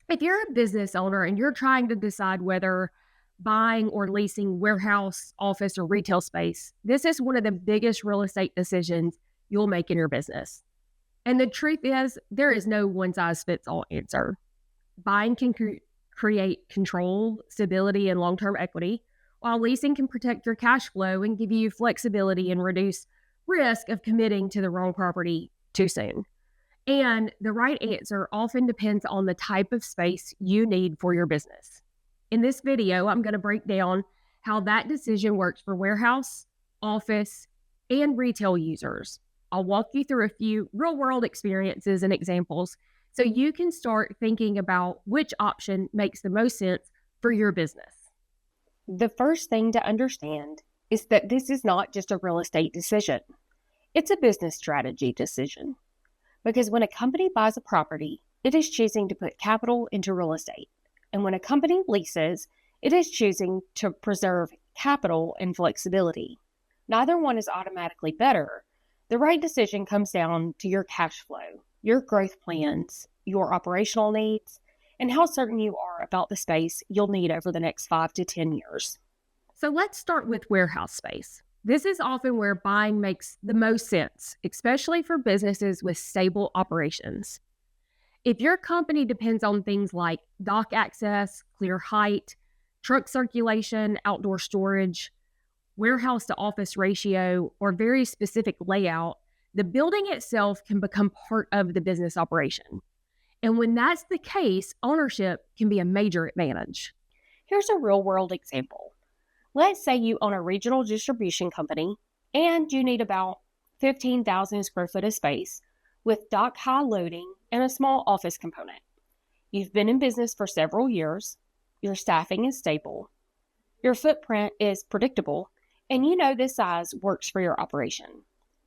If you're a business owner and you're trying to decide whether buying or leasing warehouse, office, or retail space, this is one of the biggest real estate decisions you'll make in your business. And the truth is, there is no one size fits all answer. Buying can create control, stability, and long term equity, while leasing can protect your cash flow and give you flexibility and reduce risk of committing to the wrong property too soon. And the right answer often depends on the type of space you need for your business. In this video, I'm going to break down how that decision works for warehouse, office, and retail users. I'll walk you through a few real world experiences and examples so you can start thinking about which option makes the most sense for your business. The first thing to understand is that this is not just a real estate decision, it's a business strategy decision. Because when a company buys a property, it is choosing to put capital into real estate. And when a company leases, it is choosing to preserve capital and flexibility. Neither one is automatically better. The right decision comes down to your cash flow, your growth plans, your operational needs, and how certain you are about the space you'll need over the next 5 to 10 years. So let's start with warehouse space. This is often where buying makes the most sense, especially for businesses with stable operations. If your company depends on things like dock access, clear height, truck circulation, outdoor storage, warehouse to office ratio, or very specific layout, the building itself can become part of the business operation. And when that's the case, ownership can be a major advantage. Here's a real world example. Let's say you own a regional distribution company and you need about 15,000 square foot of space with dock high loading and a small office component. You've been in business for several years, your staffing is stable, your footprint is predictable, and you know this size works for your operation.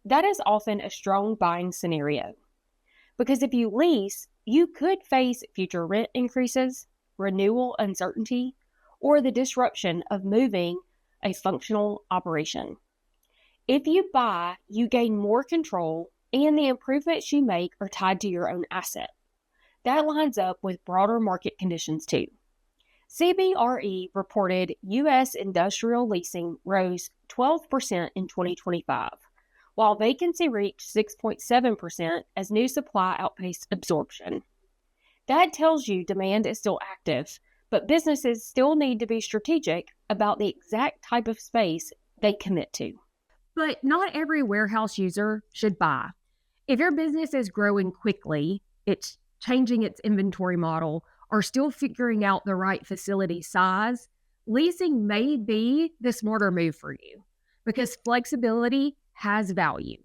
That is often a strong buying scenario. Because if you lease, you could face future rent increases, renewal uncertainty, or the disruption of moving a functional operation. If you buy, you gain more control, and the improvements you make are tied to your own asset. That lines up with broader market conditions too. CBRE reported U.S. industrial leasing rose 12% in 2025, while vacancy reached 6.7% as new supply outpaced absorption. That tells you demand is still active, but businesses still need to be strategic about the exact type of space they commit to. But not every warehouse user should buy. If your business is growing quickly, it's changing its inventory model, or still figuring out the right facility size, leasing may be the smarter move for you because flexibility has value.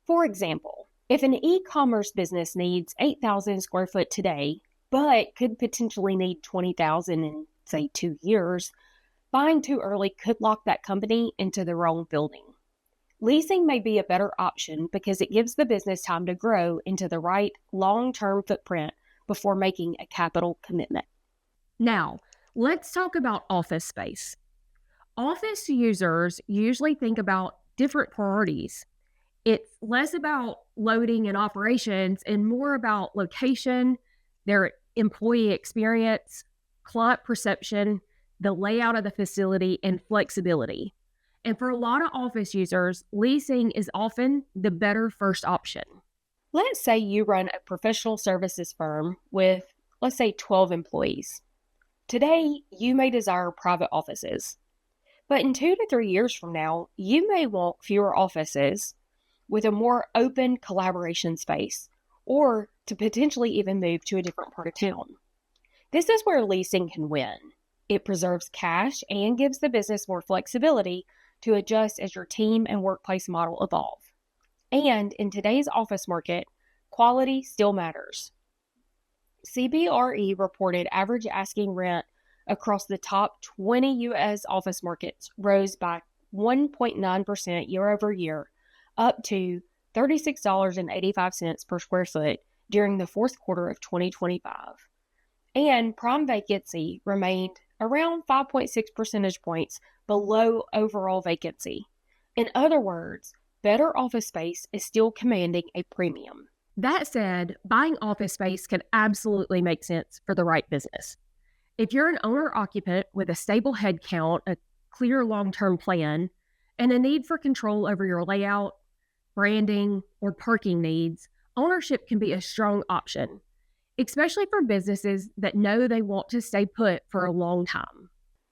For example, if an e-commerce business needs 8,000 square foot today, but could potentially need 20,000 in, say, 2 years, buying too early could lock that company into the wrong building. Leasing may be a better option because it gives the business time to grow into the right long-term footprint before making a capital commitment. Now, let's talk about office space. Office users usually think about different priorities. It's less about loading and operations and more about location, their employee experience, client perception, the layout of the facility, and flexibility. And for a lot of office users, leasing is often the better first option. Let's say you run a professional services firm with, let's say, 12 employees. Today, you may desire private offices. But in 2 to 3 years from now, you may want fewer offices with a more open collaboration space, or to potentially even move to a different part of town. This is where leasing can win. It preserves cash and gives the business more flexibility to adjust as your team and workplace model evolve. And in today's office market, quality still matters. CBRE reported average asking rent across the top 20 U.S. office markets rose by 1.9% year over year, up to $36.85 per square foot during the fourth quarter of 2025. And prime vacancy remained around 5.6 percentage points below overall vacancy. In other words, better office space is still commanding a premium. That said, buying office space can absolutely make sense for the right business. If you're an owner occupant with a stable headcount, a clear long term plan, and a need for control over your layout, branding, or parking needs, ownership can be a strong option, especially for businesses that know they want to stay put for a long time.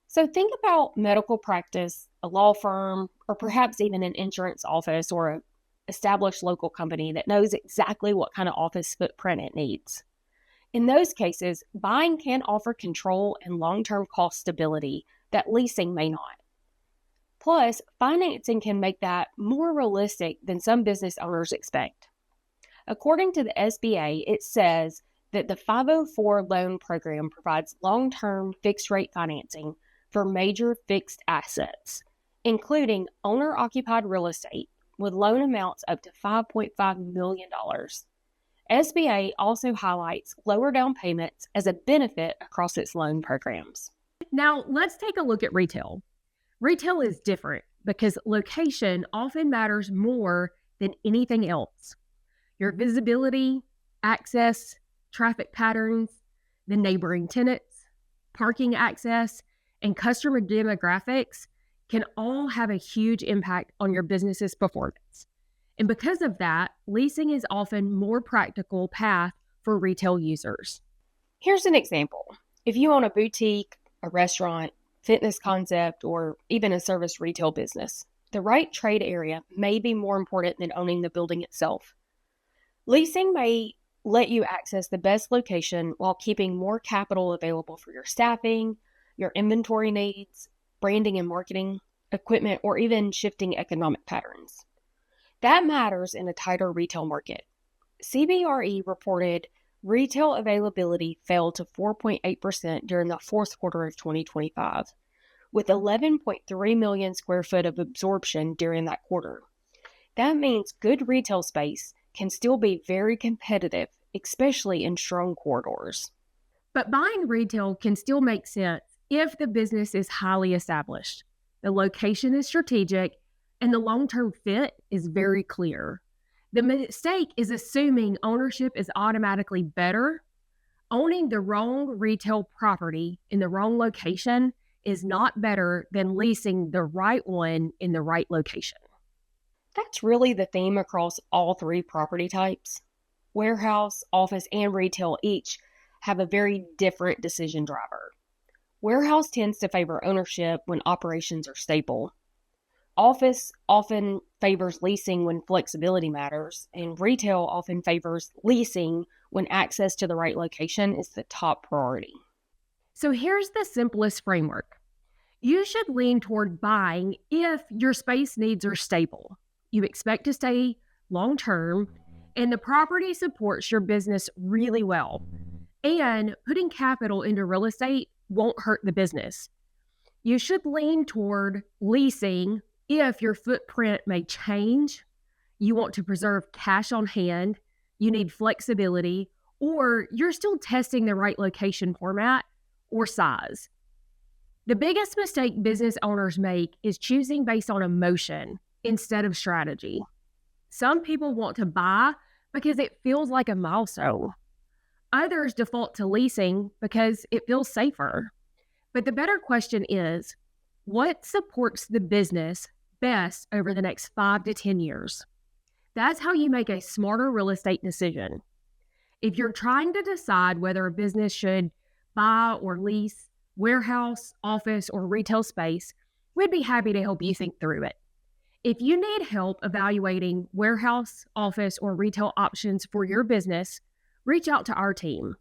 So think about medical practice, a law firm, or perhaps even an insurance office or a established local company that knows exactly what kind of office footprint it needs. In those cases, buying can offer control and long-term cost stability that leasing may not. Plus, financing can make that more realistic than some business owners expect. According to the SBA, it says that the 504 loan program provides long term fixed rate financing for major fixed assets, including owner occupied real estate, with loan amounts up to $5.5 million. SBA also highlights lower down payments as a benefit across its loan programs. Now, let's take a look at retail. Retail is different because location often matters more than anything else. Your visibility, access, traffic patterns, the neighboring tenants, parking access, and customer demographics can all have a huge impact on your business's performance. And because of that, leasing is often more practical path for retail users. Here's an example. If you own a boutique, a restaurant, fitness concept, or even a service retail business, the right trade area may be more important than owning the building itself. Leasing may let you access the best location while keeping more capital available for your staffing, your inventory needs, branding and marketing, equipment, or even shifting economic patterns. That matters in a tighter retail market. CBRE reported retail availability fell to 4.8% during the fourth quarter of 2025, with 11.3 million square foot of absorption during that quarter. That means good retail space can still be very competitive, especially in strong corridors. But buying retail can still make sense if the business is highly established, the location is strategic, and the long term fit is very clear. The mistake is assuming ownership is automatically better. Owning the wrong retail property in the wrong location is not better than leasing the right one in the right location. That's really the theme across all three property types. Warehouse, office, and retail each have a very different decision driver. Warehouse tends to favor ownership when operations are stable. Office often favors leasing when flexibility matters, and retail often favors leasing when access to the right location is the top priority. So here's the simplest framework. You should lean toward buying if your space needs are stable. You expect to stay long term, and the property supports your business really well. And putting capital into real estate won't hurt the business. You should lean toward leasing if your footprint may change, you want to preserve cash on hand, you need flexibility, or you're still testing the right location format or size. The biggest mistake business owners make is choosing based on emotion instead of strategy. Some people want to buy because it feels like a milestone. Others default to leasing because it feels safer. But the better question is, what supports the business best over the next 5 to 10 years? That's how you make a smarter real estate decision. If you're trying to decide whether a business should buy or lease warehouse, office, or retail space, we'd be happy to help you think through it. If you need help evaluating warehouse, office, or retail options for your business, reach out to our team.